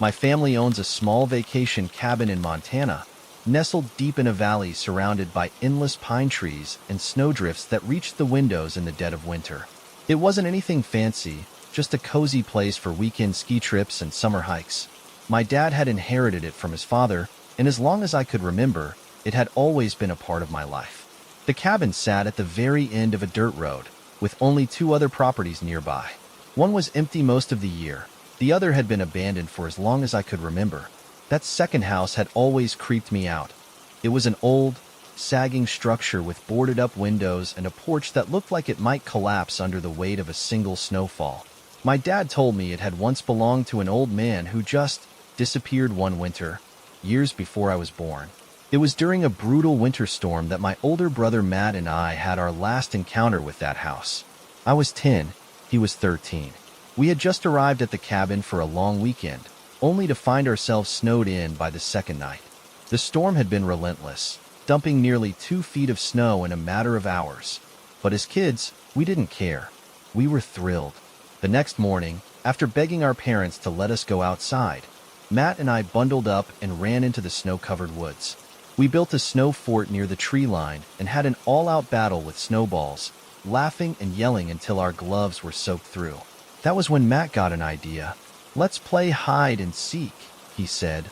My family owns a small vacation cabin in Montana, nestled deep in a valley surrounded by endless pine trees and snowdrifts that reached the windows in the dead of winter. It wasn't anything fancy, just a cozy place for weekend ski trips and summer hikes. My dad had inherited it from his father, and as long as I could remember, it had always been a part of my life. The cabin sat at the very end of a dirt road, with only two other properties nearby. One was empty most of the year. The other had been abandoned for as long as I could remember. That second house had always creeped me out. It was an old, sagging structure with boarded-up windows and a porch that looked like it might collapse under the weight of a single snowfall. My dad told me it had once belonged to an old man who just disappeared one winter, years before I was born. It was during a brutal winter storm that my older brother Matt and I had our last encounter with that house. I was 10, he was 13. We had just arrived at the cabin for a long weekend, only to find ourselves snowed in by the second night. The storm had been relentless, dumping nearly 2 feet of snow in a matter of hours. But as kids, we didn't care. We were thrilled. The next morning, after begging our parents to let us go outside, Matt and I bundled up and ran into the snow-covered woods. We built a snow fort near the tree line and had an all-out battle with snowballs, laughing and yelling until our gloves were soaked through. That was when Matt got an idea. "Let's play hide and seek," he said,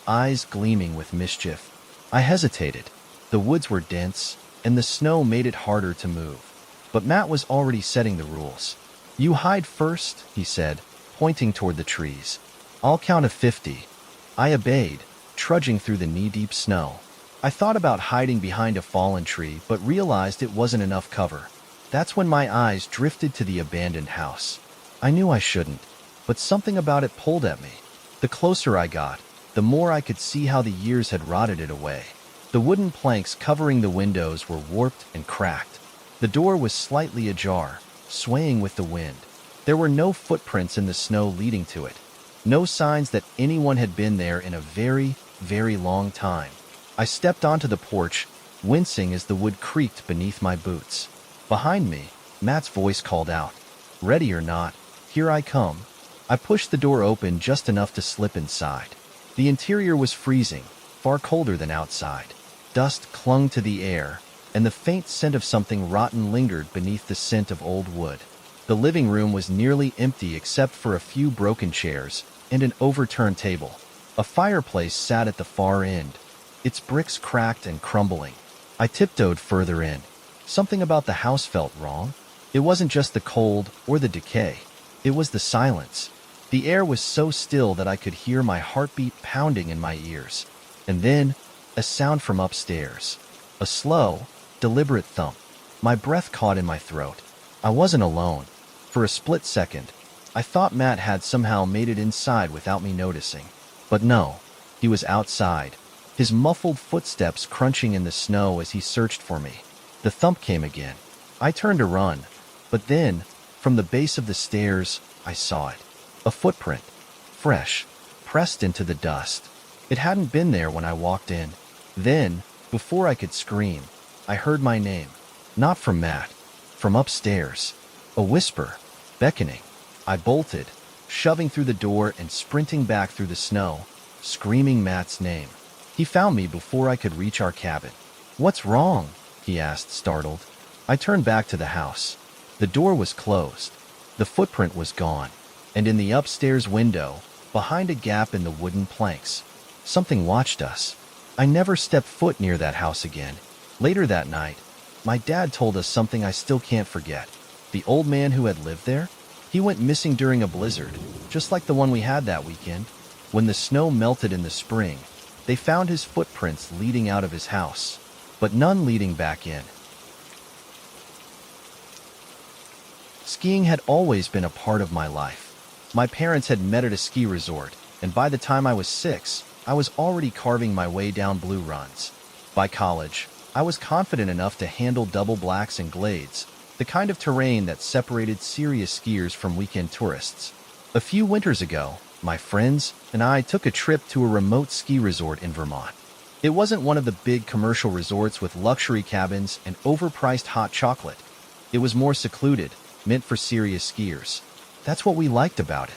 eyes gleaming with mischief. I hesitated. The woods were dense, and the snow made it harder to move. But Matt was already setting the rules. "You hide first," he said, pointing toward the trees. "I'll count to 50. I obeyed, trudging through the knee-deep snow. I thought about hiding behind a fallen tree, but realized it wasn't enough cover. That's when my eyes drifted to the abandoned house. I knew I shouldn't, but something about it pulled at me. The closer I got, the more I could see how the years had rotted it away. The wooden planks covering the windows were warped and cracked. The door was slightly ajar, swaying with the wind. There were no footprints in the snow leading to it. No signs that anyone had been there in a very, very long time. I stepped onto the porch, wincing as the wood creaked beneath my boots. Behind me, Matt's voice called out, "Ready or not, here I come." I pushed the door open just enough to slip inside. The interior was freezing, far colder than outside. Dust clung to the air, and the faint scent of something rotten lingered beneath the scent of old wood. The living room was nearly empty except for a few broken chairs and an overturned table. A fireplace sat at the far end, its bricks cracked and crumbling. I tiptoed further in. Something about the house felt wrong. It wasn't just the cold or the decay. It was the silence. The air was so still that I could hear my heartbeat pounding in my ears. And then, a sound from upstairs. A slow, deliberate thump. My breath caught in my throat. I wasn't alone. For a split second, I thought Matt had somehow made it inside without me noticing. But no, he was outside, his muffled footsteps crunching in the snow as he searched for me. The thump came again. I turned to run, but then, from the base of the stairs, I saw it. A footprint, fresh, pressed into the dust. It hadn't been there when I walked in. Then, before I could scream, I heard my name. Not from Matt, from upstairs. A whisper, beckoning. I bolted, shoving through the door and sprinting back through the snow, screaming Matt's name. He found me before I could reach our cabin. "What's wrong?" he asked, startled. I turned back to the house. The door was closed. The footprint was gone. And in the upstairs window, behind a gap in the wooden planks, something watched us. I never stepped foot near that house again. Later that night, my dad told us something I still can't forget. The old man who had lived there? He went missing during a blizzard, just like the one we had that weekend. When the snow melted in the spring, they found his footprints leading out of his house, but none leading back in. Skiing had always been a part of my life. My parents had met at a ski resort, and by the time I was 6, I was already carving my way down blue runs. By college, I was confident enough to handle double blacks and glades, the kind of terrain that separated serious skiers from weekend tourists. A few winters ago, my friends and I took a trip to a remote ski resort in Vermont. It wasn't one of the big commercial resorts with luxury cabins and overpriced hot chocolate. It was more secluded, meant for serious skiers. That's what we liked about it.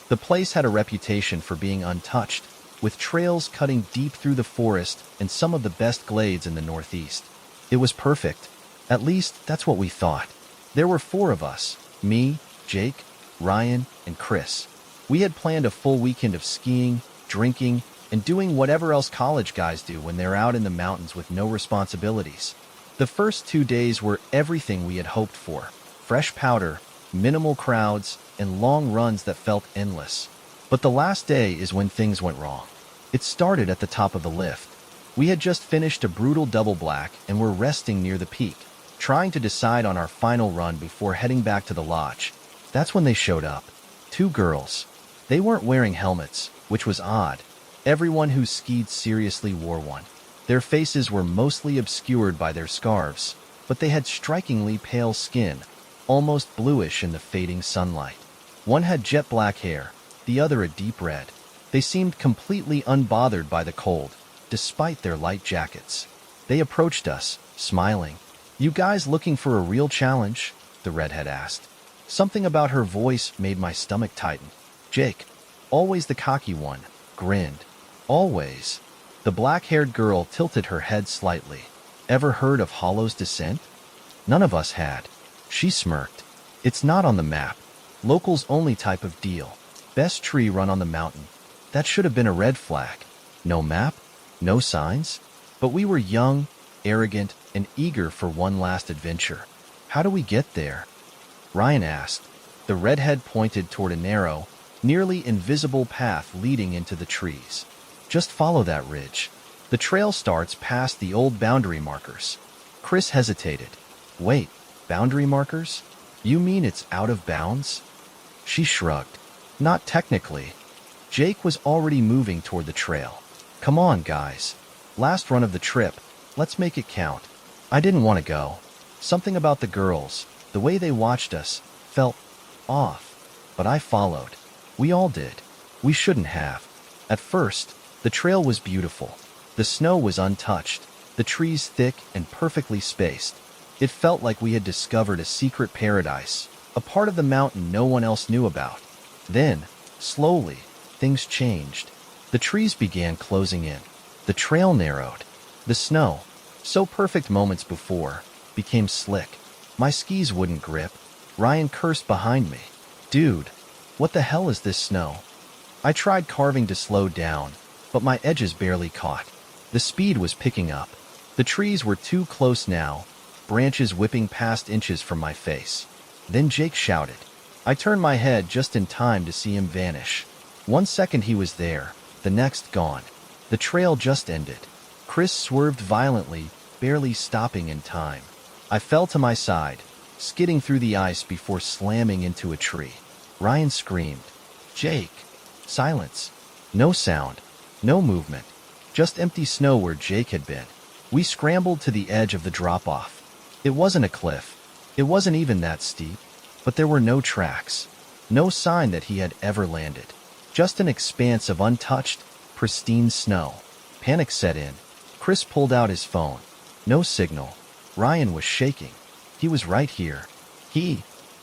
The place had a reputation for being untouched, with trails cutting deep through the forest and some of the best glades in the Northeast. It was perfect. At least, that's what we thought. There were 4 of us: me, Jake, Ryan, and Chris. We had planned a full weekend of skiing, drinking, and doing whatever else college guys do when they're out in the mountains with no responsibilities. The first 2 days were everything we had hoped for: fresh powder, minimal crowds, and long runs that felt endless. But the last day is when things went wrong. It started at the top of the lift. We had just finished a brutal double black and were resting near the peak, trying to decide on our final run before heading back to the lodge. That's when they showed up. 2 girls. They weren't wearing helmets, which was odd. Everyone who skied seriously wore one. Their faces were mostly obscured by their scarves, but they had strikingly pale skin, almost bluish in the fading sunlight. One had jet black hair, the other a deep red. They seemed completely unbothered by the cold, despite their light jackets. They approached us, smiling. "You guys looking for a real challenge?" the redhead asked. Something about her voice made my stomach tighten. Jake, always the cocky one, grinned. "Always." The black-haired girl tilted her head slightly. "Ever heard of Hollow's Descent?" None of us had. She smirked. "It's not on the map. Locals only type of deal. Best tree run on the mountain." That should have been a red flag. No map? No signs? But we were young, arrogant, and eager for one last adventure. "How do we get there?" Ryan asked. The redhead pointed toward a narrow, nearly invisible path leading into the trees. "Just follow that ridge. The trail starts past the old boundary markers." Chris hesitated. "Wait, boundary markers? You mean it's out of bounds?" She shrugged. "Not technically." Jake was already moving toward the trail. "Come on, guys. Last run of the trip. Let's make it count." I didn't want to go. Something about the girls, the way they watched us, felt off. But I followed. We all did. We shouldn't have. At first, the trail was beautiful. The snow was untouched, the trees thick and perfectly spaced. It felt like we had discovered a secret paradise, a part of the mountain no one else knew about. Then, slowly, things changed. The trees began closing in. The trail narrowed. The snow, so perfect moments before, became slick. My skis wouldn't grip. Ryan cursed behind me. "Dude, what the hell is this snow?" I tried carving to slow down, but my edges barely caught. The speed was picking up. The trees were too close now, branches whipping past inches from my face. Then Jake shouted. I turned my head just in time to see him vanish. 1 second he was there, the next gone. The trail just ended. Chris swerved violently, barely stopping in time. I fell to my side, skidding through the ice before slamming into a tree. Ryan screamed. "Jake!" Silence. No sound. No movement. Just empty snow where Jake had been. We scrambled to the edge of the drop-off. It wasn't a cliff. It wasn't even that steep. But there were no tracks. No sign that he had ever landed. Just an expanse of untouched, pristine snow. Panic set in. Chris pulled out his phone. No signal. Ryan was shaking. He was right here. He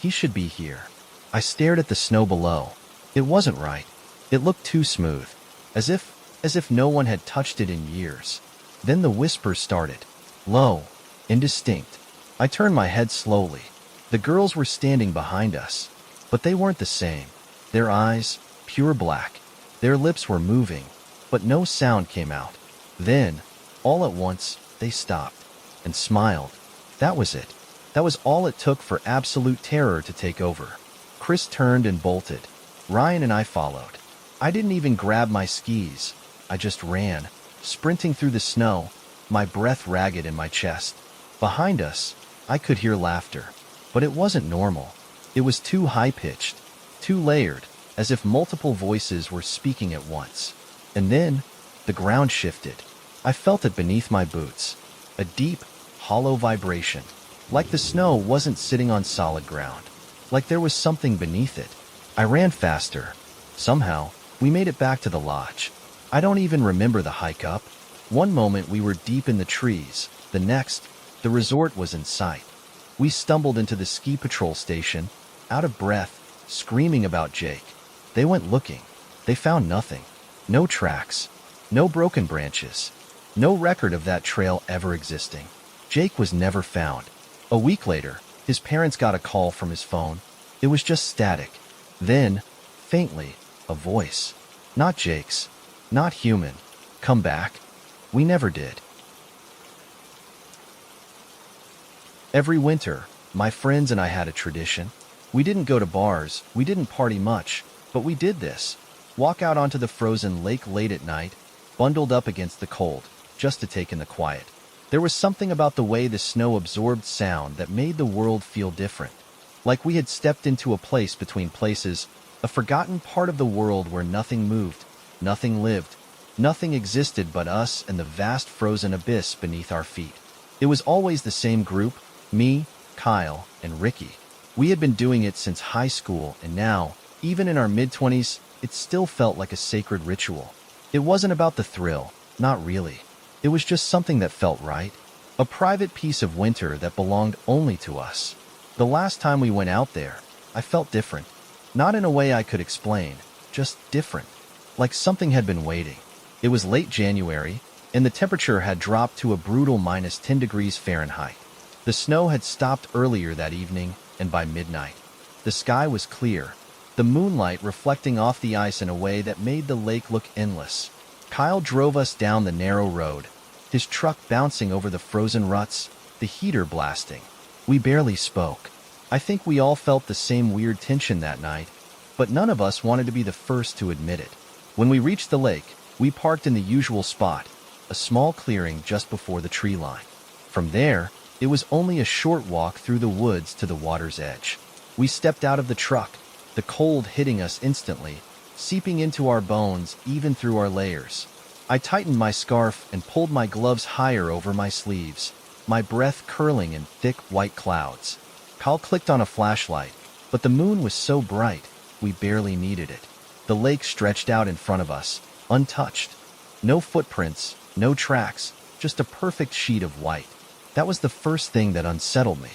should be here. I stared at the snow below. It wasn't right. It looked too smooth. As if no one had touched it in years. Then the whisper started. Low. Indistinct. I turned my head slowly. The girls were standing behind us. But they weren't the same. Their eyes, pure black. Their lips were moving, but no sound came out. Then, all at once, they stopped and smiled. That was it. That was all it took for absolute terror to take over. Chris turned and bolted. Ryan and I followed. I didn't even grab my skis. I just ran, sprinting through the snow, my breath ragged in my chest. Behind us, I could hear laughter. But it wasn't normal. It was too high-pitched, too layered, as if multiple voices were speaking at once. And then, the ground shifted. I felt it beneath my boots. A deep, hollow vibration. Like the snow wasn't sitting on solid ground. Like there was something beneath it. I ran faster. Somehow, we made it back to the lodge. I don't even remember the hike up. One moment we were deep in the trees. The next, the resort was in sight. We stumbled into the ski patrol station, out of breath, screaming about Jake. They went looking. They found nothing. No tracks. No broken branches. No record of that trail ever existing. Jake was never found. A week later, his parents got a call from his phone. It was just static. Then, faintly, a voice. Not Jake's. Not human. Come back. We never did. Every winter, my friends and I had a tradition. We didn't go to bars, we didn't party much, but we did this. Walk out onto the frozen lake late at night, bundled up against the cold, just to take in the quiet. There was something about the way the snow absorbed sound that made the world feel different. Like we had stepped into a place between places, a forgotten part of the world where nothing moved, nothing lived, nothing existed but us and the vast frozen abyss beneath our feet. It was always the same group, me, Kyle, and Ricky. We had been doing it since high school, and now, even in our mid-20s, it still felt like a sacred ritual. It wasn't about the thrill, not really. It was just something that felt right. A private piece of winter that belonged only to us. The last time we went out there, I felt different. Not in a way I could explain, just different. Like something had been waiting. It was late January, and the temperature had dropped to a brutal minus 10 degrees Fahrenheit. The snow had stopped earlier that evening, and by midnight, the sky was clear, the moonlight reflecting off the ice in a way that made the lake look endless. Kyle drove us down the narrow road, his truck bouncing over the frozen ruts, the heater blasting. We barely spoke. I think we all felt the same weird tension that night, but none of us wanted to be the first to admit it. When we reached the lake, we parked in the usual spot, a small clearing just before the tree line. From there, it was only a short walk through the woods to the water's edge. We stepped out of the truck, the cold hitting us instantly, seeping into our bones even through our layers. I tightened my scarf and pulled my gloves higher over my sleeves, my breath curling in thick white clouds. Kyle clicked on a flashlight, but the moon was so bright, we barely needed it. The lake stretched out in front of us, untouched. No footprints, no tracks, just a perfect sheet of white. That was the first thing that unsettled me.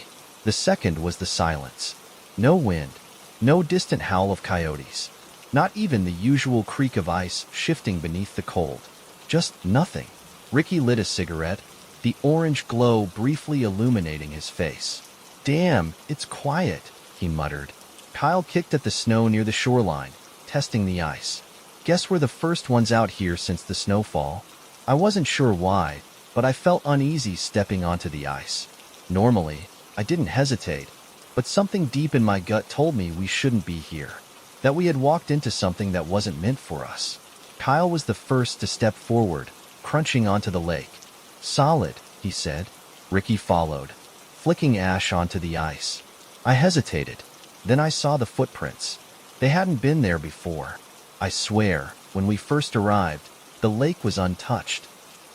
The second was the silence. No wind, no distant howl of coyotes, not even the usual creak of ice shifting beneath the cold. Just nothing. Ricky lit a cigarette, the orange glow briefly illuminating his face. "Damn, it's quiet," he muttered. Kyle kicked at the snow near the shoreline, testing the ice. "Guess we're the first ones out here since the snowfall." I wasn't sure why, but I felt uneasy stepping onto the ice. Normally, I didn't hesitate, but something deep in my gut told me we shouldn't be here, that we had walked into something that wasn't meant for us. Kyle was the first to step forward, crunching onto the lake. "Solid," he said. Ricky followed, flicking ash onto the ice. I hesitated. Then I saw the footprints. They hadn't been there before. I swear, when we first arrived, the lake was untouched.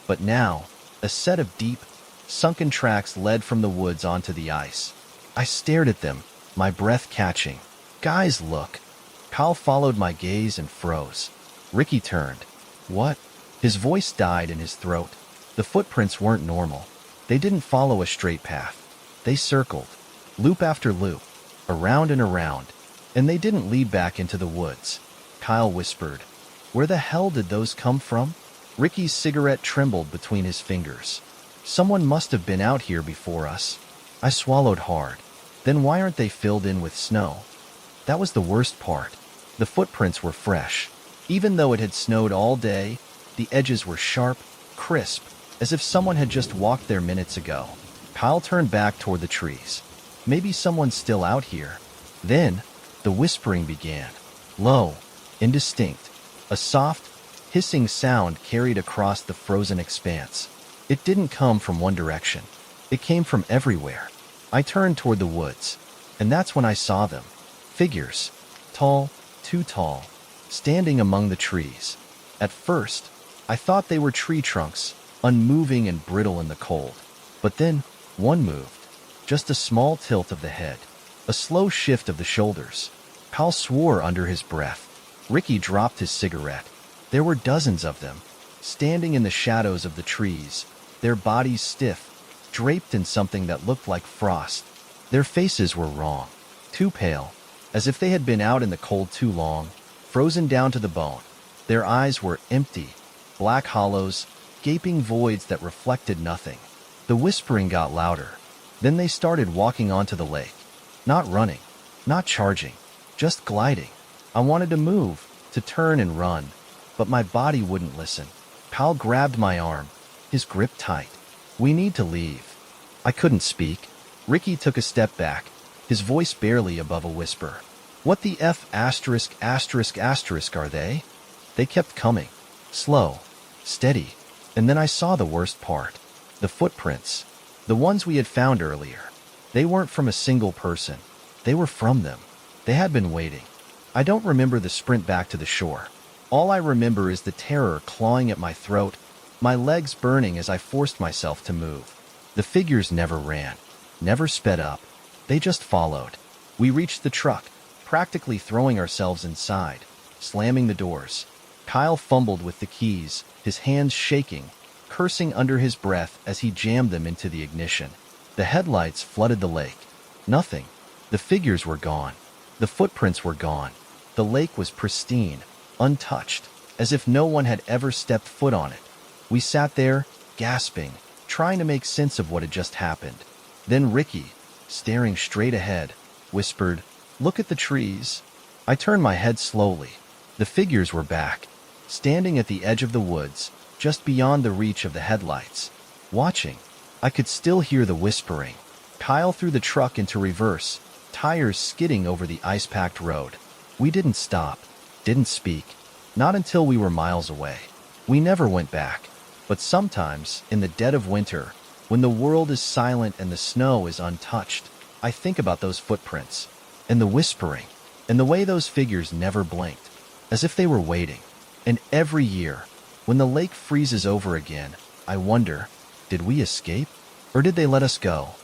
But now, a set of deep, sunken tracks led from the woods onto the ice. I stared at them, my breath catching. "Guys, look." Kyle followed my gaze and froze. Ricky turned. "What?" His voice died in his throat. The footprints weren't normal. They didn't follow a straight path. They circled, loop after loop, around and around, and they didn't lead back into the woods. Kyle whispered, "Where the hell did those come from?" Ricky's cigarette trembled between his fingers. "Someone must have been out here before us." I swallowed hard. Then why aren't they filled in with snow? That was the worst part. The footprints were fresh. Even though it had snowed all day, the edges were sharp, crisp, as if someone had just walked there minutes ago. Kyle turned back toward the trees. Maybe someone's still out here. Then, the whispering began. Low, indistinct. A soft, hissing sound carried across the frozen expanse. It didn't come from one direction. It came from everywhere. I turned toward the woods, and that's when I saw them. Figures, tall, too tall, standing among the trees. At first, I thought they were tree trunks, unmoving and brittle in the cold. But then, one moved. Just a small tilt of the head, a slow shift of the shoulders. Kyle swore under his breath. Ricky dropped his cigarette. There were dozens of them, standing in the shadows of the trees, their bodies stiff, draped in something that looked like frost. Their faces were wrong, too pale, as if they had been out in the cold too long, frozen down to the bone. Their eyes were empty, black hollows, gaping voids that reflected nothing. The whispering got louder. Then they started walking onto the lake. Not running, not charging, just gliding. I wanted to move, to turn and run, but my body wouldn't listen. Kyle grabbed my arm, his grip tight. We need to leave. I couldn't speak. Ricky took a step back, his voice barely above a whisper. What the F*** are they? They kept coming. Slow, steady. And then I saw the worst part. The footprints. The ones we had found earlier. They weren't from a single person. They were from them. They had been waiting. I don't remember the sprint back to the shore. All I remember is the terror clawing at my throat, my legs burning as I forced myself to move. The figures never ran, never sped up. They just followed. We reached the truck, practically throwing ourselves inside, slamming the doors. Kyle fumbled with the keys, his hands shaking, cursing under his breath as he jammed them into the ignition. The headlights flooded the lake. Nothing. The figures were gone. The footprints were gone. The lake was pristine, untouched, as if no one had ever stepped foot on it. We sat there, gasping, trying to make sense of what had just happened. Then Ricky, staring straight ahead, whispered, "Look at the trees." I turned my head slowly. The figures were back, standing at the edge of the woods, just beyond the reach of the headlights. Watching, I could still hear the whispering. Kyle threw the truck into reverse, tires skidding over the ice-packed road. We didn't stop, didn't speak, not until we were miles away. We never went back. But sometimes, in the dead of winter, when the world is silent and the snow is untouched, I think about those footprints, and the whispering, and the way those figures never blinked, as if they were waiting. And every year, when the lake freezes over again, I wonder, did we escape? Or did they let us go?